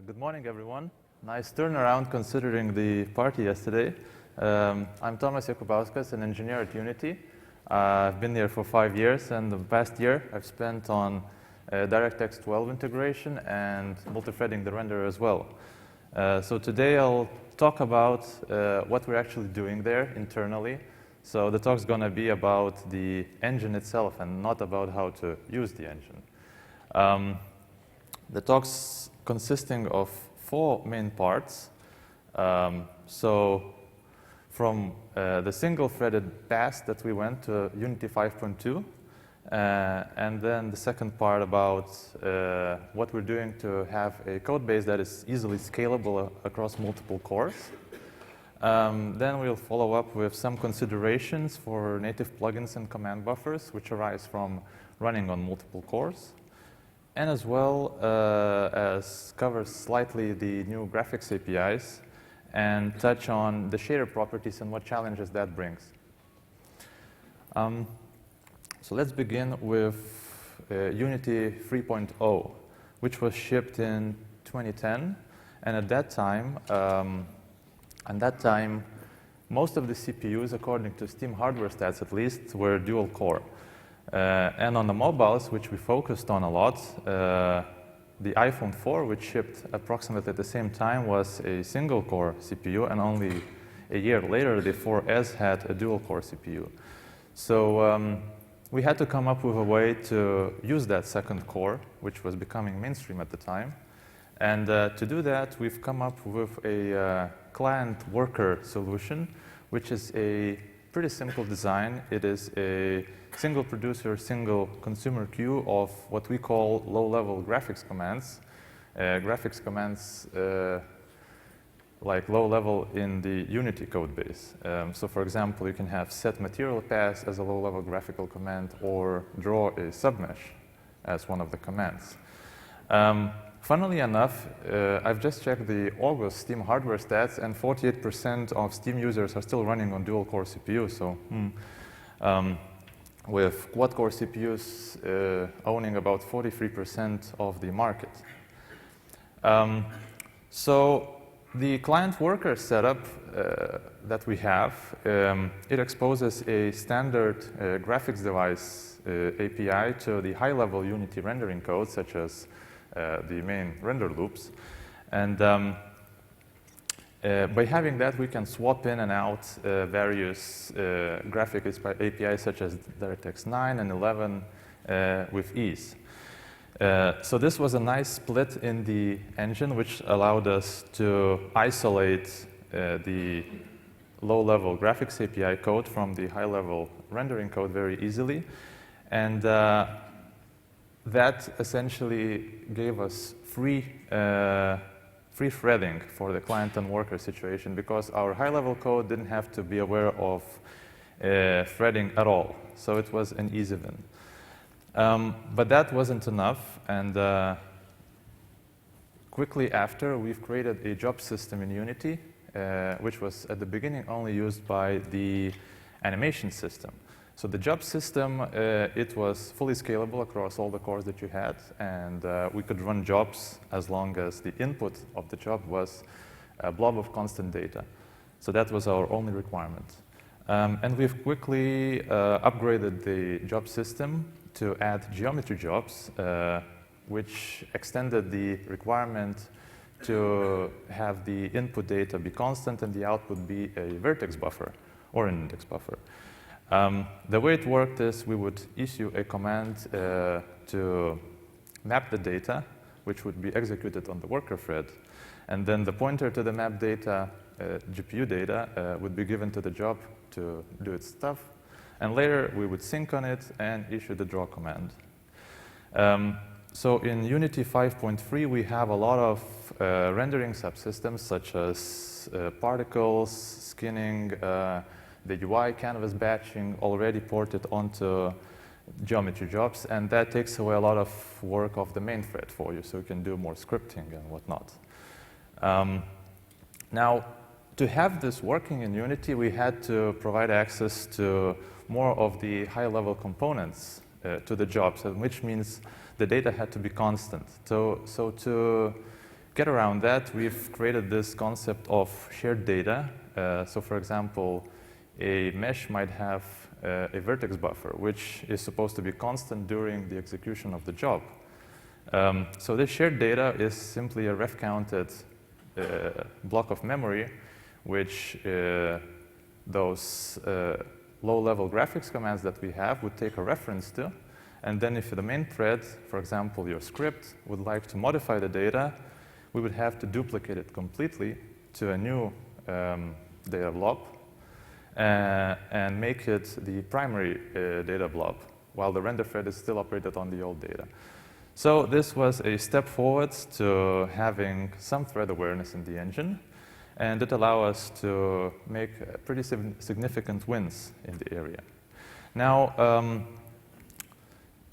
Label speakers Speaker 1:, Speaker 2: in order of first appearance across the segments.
Speaker 1: Good morning, everyone. Nice turnaround considering the party yesterday. I'm Tomas Jakubauskas, an engineer at Unity. I've been here for 5 years, and the past year I've spent on DirectX 12 integration and multi-threading the renderer as well. So today I'll talk about what we're actually doing there internally. So the talk's going to be about the engine itself and not about how to use the engine. The talk's consisting of 4 main parts. So from the single-threaded past that we went to Unity 5.2, and then the second part about what we're doing to have a code base that is easily scalable across multiple cores. Then we'll follow up with some considerations for native plugins and command buffers, which arise from running on multiple cores, and as well as cover slightly the new graphics APIs and touch on the shader properties and what challenges that brings. So let's begin with Unity 3.0, which was shipped in 2010. And at that time, most of the CPUs, according to Steam hardware stats at least, were dual core. And on the mobiles, which we focused on a lot, the iPhone 4, which shipped approximately at the same time, was a single-core CPU, and only a year later, the 4S had a dual-core CPU. So we had to come up with a way to use that second core, which was becoming mainstream at the time. And to do that, we've come up with a client-worker solution, which is a pretty simple design. It is a single producer, single consumer queue of what we call low-level graphics commands. Graphics commands like low-level in the Unity code base. So for example, you can have set material pass as a low-level graphical command or draw a submesh as one of the commands. Funnily enough, I've just checked the August Steam hardware stats, and 48% of Steam users are still running on dual-core CPUs. So with quad-core CPUs owning about 43% of the market. So the client-worker setup that we have, it exposes a standard graphics device API to the high-level Unity rendering code, such as the main render loops. And by having that, we can swap in and out various graphic APIs such as DirectX 9 and 11 with ease. So this was a nice split in the engine, which allowed us to isolate the low-level graphics API code from the high-level rendering code very easily. And that essentially gave us free threading for the client and worker situation, because our high-level code didn't have to be aware of threading at all. So it was an easy win. But that wasn't enough, and quickly after, we've created a job system in Unity, which was at the beginning only used by the animation system. So the job system, it was fully scalable across all the cores that you had, and we could run jobs as long as the input of the job was a blob of constant data. So that was our only requirement. And we've quickly upgraded the job system to add geometry jobs, which extended the requirement to have the input data be constant and the output be a vertex buffer or an index buffer. The way it worked is we would issue a command to map the data, which would be executed on the worker thread. And then the pointer to the map data, GPU data, would be given to the job to do its stuff. And later, we would sync on it and issue the draw command. So in Unity 5.3, we have a lot of rendering subsystems, such as particles, skinning, the UI canvas batching already ported onto geometry jobs, and that takes away a lot of work of the main thread for you, so you can do more scripting and whatnot. Now, to have this working in Unity, we had to provide access to more of the high-level components to the jobs, which means the data had to be constant. So to get around that, we've created this concept of shared data. So for example, a mesh might have a vertex buffer, which is supposed to be constant during the execution of the job. So this shared data is simply a ref-counted block of memory, which those low-level graphics commands that we have would take a reference to. And then if the main thread, for example, your script, would like to modify the data, we would have to duplicate it completely to a new data blob and make it the primary data blob, while the render thread is still operated on the old data. So this was a step forward to having some thread awareness in the engine, and it allowed us to make pretty significant wins in the area. Now,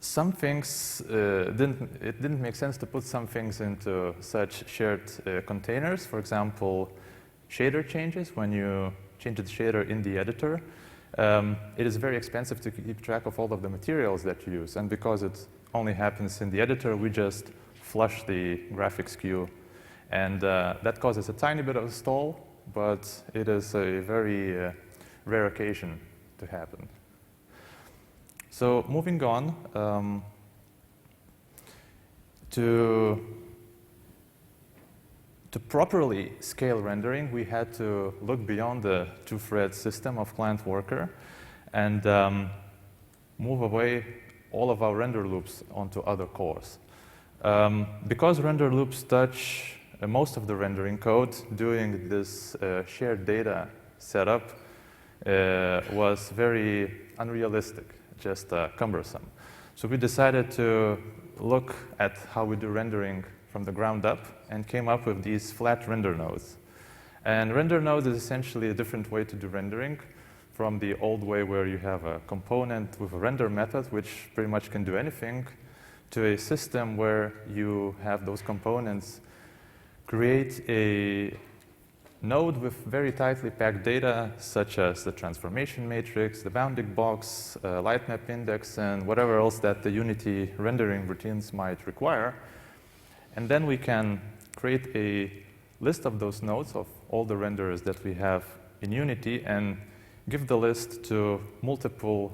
Speaker 1: some things, it didn't make sense to put some things into such shared containers. For example, shader changes. When you change the shader in the editor, it is very expensive to keep track of all of the materials that you use. And because it only happens in the editor, we just flush the graphics queue. And that causes a tiny bit of a stall, but it is a very rare occasion to happen. So moving on, to properly scale rendering, we had to look beyond the two-thread system of client-worker and move away all of our render loops onto other cores. Because render loops touch most of the rendering code, doing this shared data setup was very unrealistic, just cumbersome. So we decided to look at how we do rendering from the ground up and came up with these flat render nodes. And render nodes is essentially a different way to do rendering from the old way where you have a component with a render method, which pretty much can do anything, to a system where you have those components create a node with very tightly packed data, such as the transformation matrix, the bounding box, light map index, and whatever else that the Unity rendering routines might require. And then we can create a list of those nodes of all the renderers that we have in Unity and give the list to multiple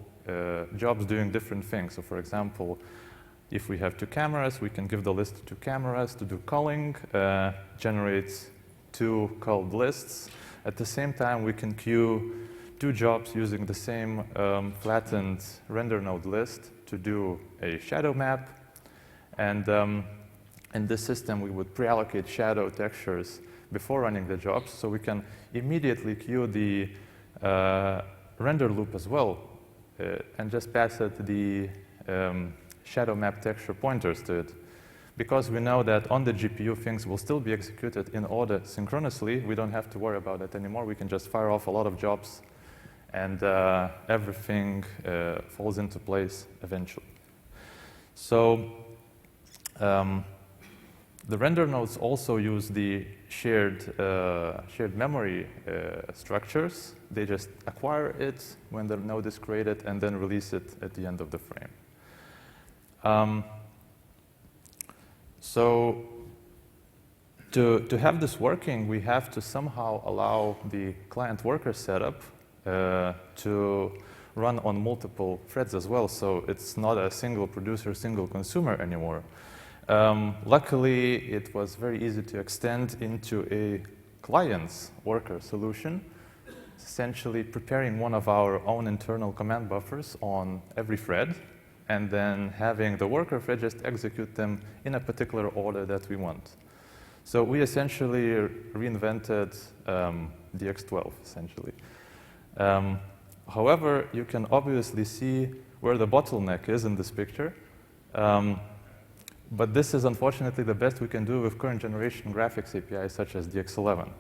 Speaker 1: jobs doing different things. So for example, if we have 2 cameras, we can give the list to 2 cameras to do culling, generate 2 culled lists. At the same time, we can queue 2 jobs using the same flattened render node list to do a shadow map. And in this system, we would pre-allocate shadow textures before running the jobs, so we can immediately queue the render loop as well and just pass it the shadow map texture pointers to it. Because we know that on the GPU, things will still be executed in order synchronously, we don't have to worry about it anymore. We can just fire off a lot of jobs, and everything falls into place eventually. So the render nodes also use the shared memory structures. They just acquire it when the node is created and then release it at the end of the frame. So to have this working, we have to somehow allow the client-worker setup to run on multiple threads as well, so it's not a single producer, single consumer anymore. Luckily, it was very easy to extend into a client's worker solution, essentially preparing one of our own internal command buffers on every thread, and then having the worker thread just execute them in a particular order that we want. So we essentially reinvented DX12, essentially. However, you can obviously see where the bottleneck is in this picture. But this is unfortunately the best we can do with current generation graphics APIs such as DX11.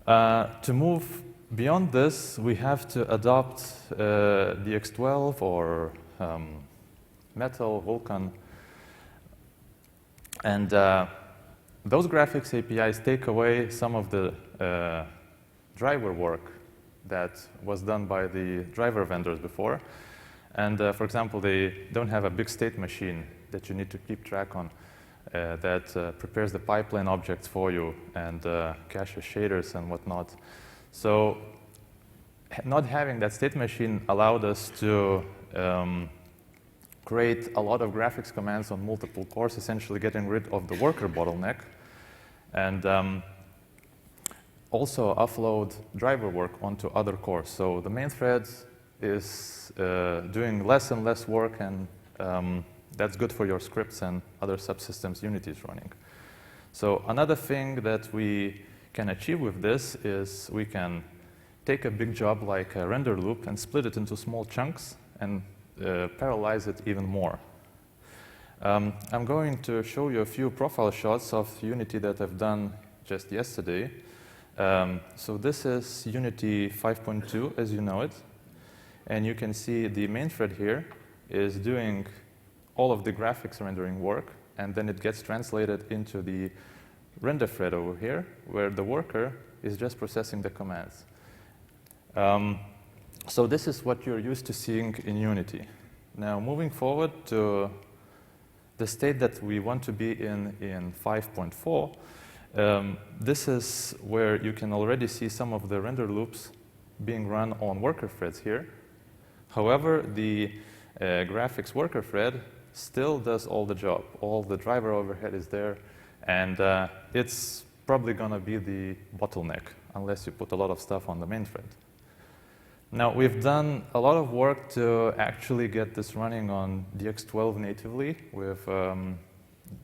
Speaker 1: To move beyond this, we have to adopt DX12 or Metal, Vulkan. And those graphics APIs take away some of the driver work that was done by the driver vendors before. And for example, they don't have a big state machine that you need to keep track on. that prepares the pipeline objects for you and caches shaders and whatnot. So not having that state machine allowed us to create a lot of graphics commands on multiple cores, essentially getting rid of the worker bottleneck, and also offload driver work onto other cores. So the main thread is doing less and less work, and that's good for your scripts and other subsystems Unity is running. So another thing that we can achieve with this is we can take a big job like a render loop and split it into small chunks and parallelize it even more. I'm going to show you a few profile shots of Unity that I've done just yesterday. So this is Unity 5.2 as you know it. And you can see the main thread here is doing all of the graphics rendering work, and then it gets translated into the render thread over here, where the worker is just processing the commands. So this is what you're used to seeing in Unity. Now, moving forward to the state that we want to be in 5.4, this is where you can already see some of the render loops being run on worker threads here. However, the graphics worker thread still does all the job. All the driver overhead is there, and it's probably going to be the bottleneck unless you put a lot of stuff on the main thread. Now, we've done a lot of work to actually get this running on DX12 natively with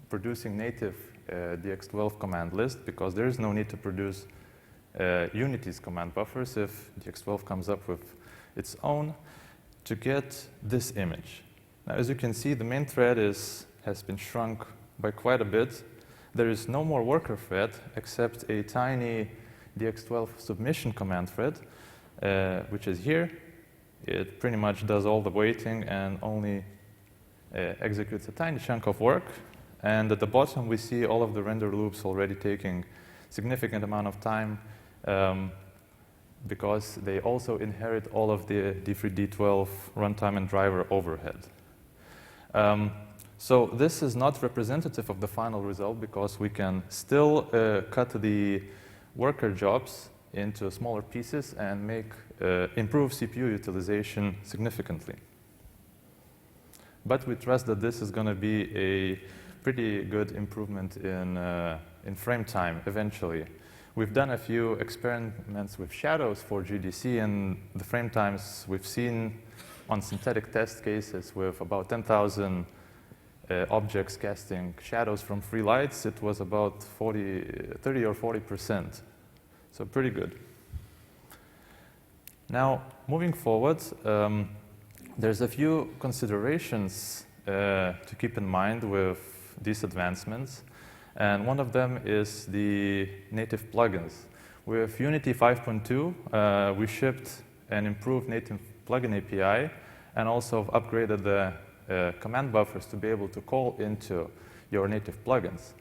Speaker 1: producing native DX12 command list, because there is no need to produce Unity's command buffers if DX12 comes up with its own to get this image. Now, as you can see, the main thread has been shrunk by quite a bit. There is no more worker thread except a tiny DX12 submission command thread, which is here. It pretty much does all the waiting and only executes a tiny chunk of work. And at the bottom, we see all of the render loops already taking significant amount of time because they also inherit all of the D3D12 runtime and driver overhead. So this is not representative of the final result because we can still cut the worker jobs into smaller pieces and improve CPU utilization significantly. But we trust that this is going to be a pretty good improvement in frame time eventually. We've done a few experiments with shadows for GDC, and the frame times we've seen on synthetic test cases with about 10,000 objects casting shadows from free lights, it was about 30 or 40%. So pretty good. Now, moving forward, there's a few considerations to keep in mind with these advancements. And one of them is the native plugins. With Unity 5.2, we shipped an improved native plugin API and also upgraded the command buffers to be able to call into your native plugins.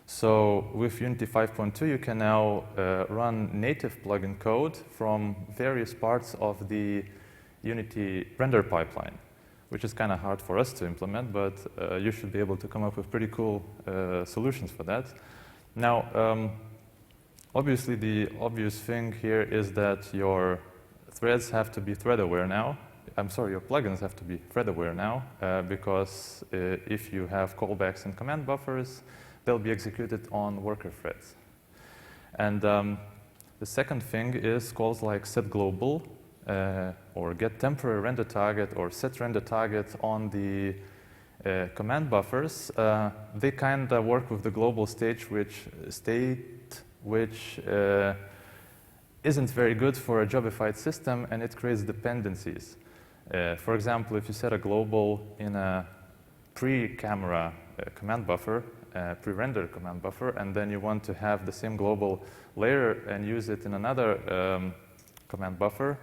Speaker 1: So with Unity 5.2, you can now run native plugin code from various parts of the Unity render pipeline, which is kind of hard for us to implement, but you should be able to come up with pretty cool solutions for that. Now, obviously, the obvious thing here is that your threads have to be thread aware now. I'm sorry, your plugins have to be thread aware now, because if you have callbacks and command buffers, they'll be executed on worker threads. And the second thing is calls like set global or get temporary render target or set render target on the command buffers. They kind of work with the global state which isn't very good for a jobified system, and it creates dependencies. For example, if you set a global in a pre-camera command buffer, pre-render command buffer, and then you want to have the same global layer and use it in another command buffer,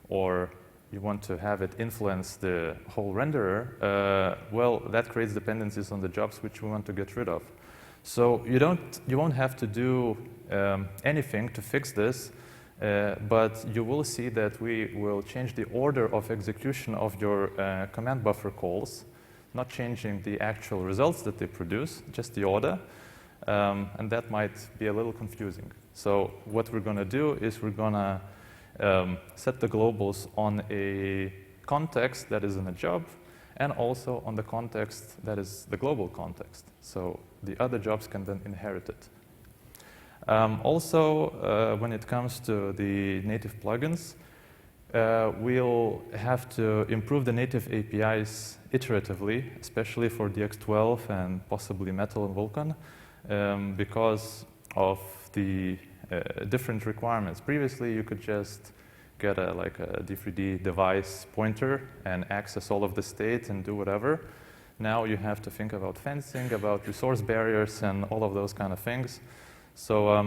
Speaker 1: or you want to have it influence the whole renderer, well, that creates dependencies on the jobs which we want to get rid of. So you won't have to do anything to fix this, but you will see that we will change the order of execution of your command buffer calls not changing the actual results that they produce, just the order. And that might be a little confusing. So what we're going to do is we're going to set the globals on a context that is in a job, and also on the context that is the global context. So the other jobs can then inherit it. Also, when it comes to the native plugins, we'll have to improve the native APIs iteratively, especially for DX12 and possibly Metal and Vulkan, because of the different requirements. Previously, you could just get like a D3D device pointer and access all of the state and do whatever. Now you have to think about fencing, about resource barriers, and all of those kind of things. So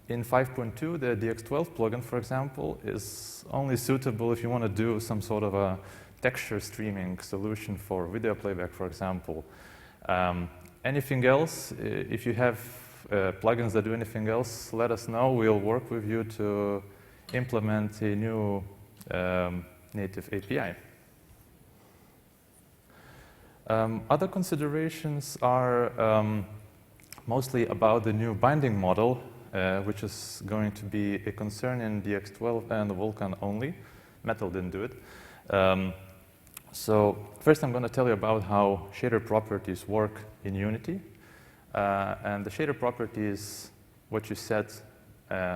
Speaker 1: in 5.2, the DX12 plugin, for example, is only suitable if you want to do some sort of a texture streaming solution for video playback, for example. Anything else, if you have plugins that do anything else, let us know. We'll work with you to implement a new native API. Other considerations are mostly about the new binding model, which is going to be a concern in DX12 and Vulkan only. Metal didn't do it. So first I'm going to tell you about how shader properties work in Unity. And the shader property is what you set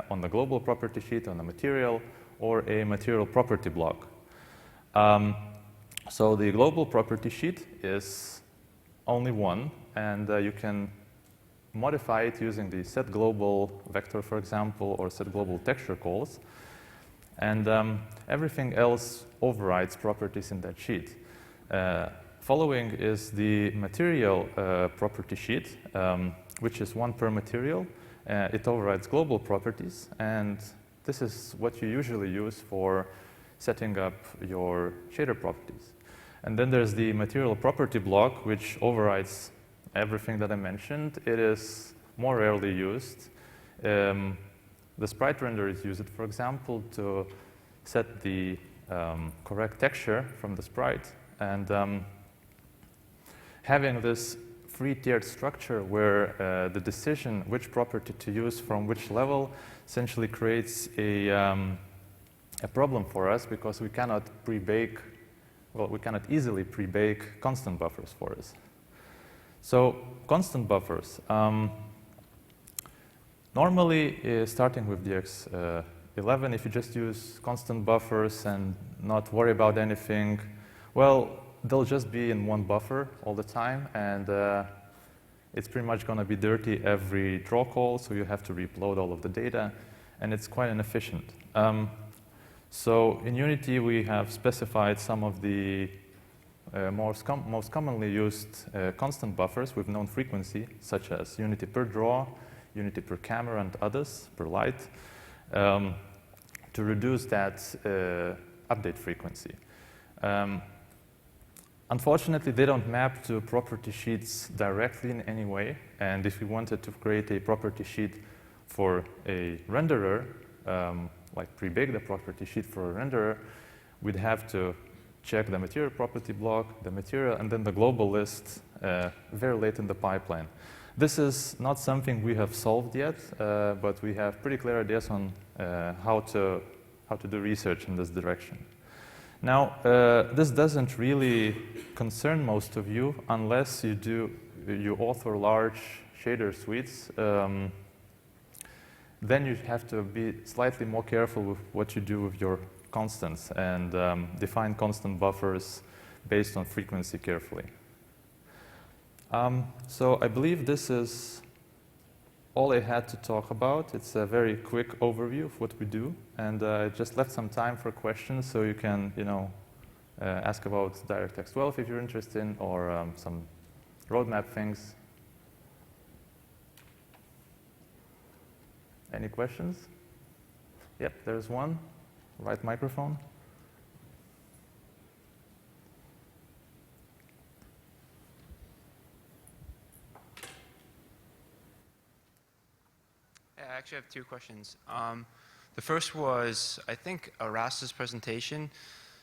Speaker 1: on the global property sheet, on the material, or a material property block. So the global property sheet is only one, and you can modify it using the set global vector, for example, or set global texture calls. And everything else overrides properties in that sheet. Following is the material property sheet, which is one per material. It overrides global properties, and this is what you usually use for setting up your shader properties. And then there's the material property block, which overrides everything that I mentioned. It is more rarely used. The sprite renderers use it, for example, to set the correct texture from the sprite. And having this three-tiered structure where the decision which property to use from which level essentially creates a problem for us, because we cannot pre-bake, well, we cannot easily pre-bake constant buffers for us. So constant buffers. Normally, starting with DX11, if you just use constant buffers and not worry about anything, well, they'll just be in one buffer all the time, and it's pretty much going to be dirty every draw call, so you have to reupload all of the data, and it's quite inefficient. So in Unity, we have specified some of the most commonly used constant buffers with known frequency, such as Unity per draw, Unity per camera, and others, per light, to reduce that update frequency. Unfortunately, they don't map to property sheets directly in any way, and if we wanted to create a property sheet for a renderer, like pre-bake the property sheet for a renderer, we'd have to check the material property block, the material, and then the global list very late in the pipeline. This is not something we have solved yet, but we have pretty clear ideas on how to do research in this direction. Now, this doesn't really concern most of you unless you author large shader suites. Then you have to be slightly more careful with what you do with your constants and define constant buffers based on frequency carefully. So I believe this is all I had to talk about. It's a very quick overview of what we do, and I just left some time for questions, so you can, ask about DirectX 12 if you're interested in, or some roadmap things. Any questions? Yep, there's one. Right microphone.
Speaker 2: Yeah, I actually have two questions. The first was, I think Aras's presentation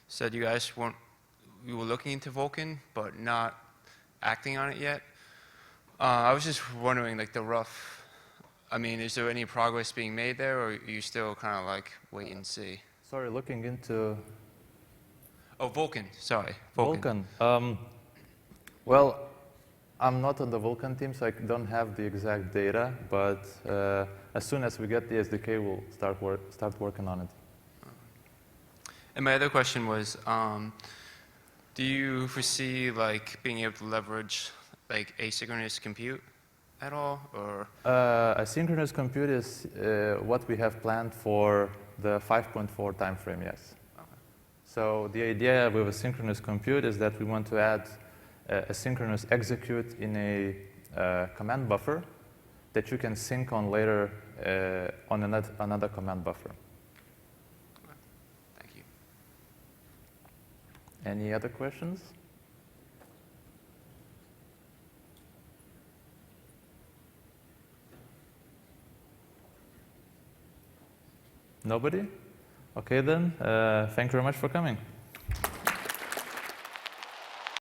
Speaker 2: said you guys you were looking into Vulkan, but not acting on it yet. I was just wondering, like, the rough, I mean, is there any progress being made there, or are you still kind of like wait and see?
Speaker 1: Sorry, looking into
Speaker 2: Oh, Vulkan, sorry.
Speaker 1: Vulkan. Well, I'm not on the Vulkan team, so I don't have the exact data, but as soon as we get the SDK, we'll start working on it.
Speaker 2: And my other question was, do you foresee like being able to leverage like asynchronous compute at all, or?
Speaker 1: Asynchronous compute is what we have planned for the 5.4 timeframe, yes.
Speaker 2: Okay.
Speaker 1: So the idea with asynchronous compute is that we want to add a synchronous execute in a command buffer that you can sync on later on another command buffer.
Speaker 2: Okay. Thank you.
Speaker 1: Any other questions? Nobody? Okay then, thank you very much for coming.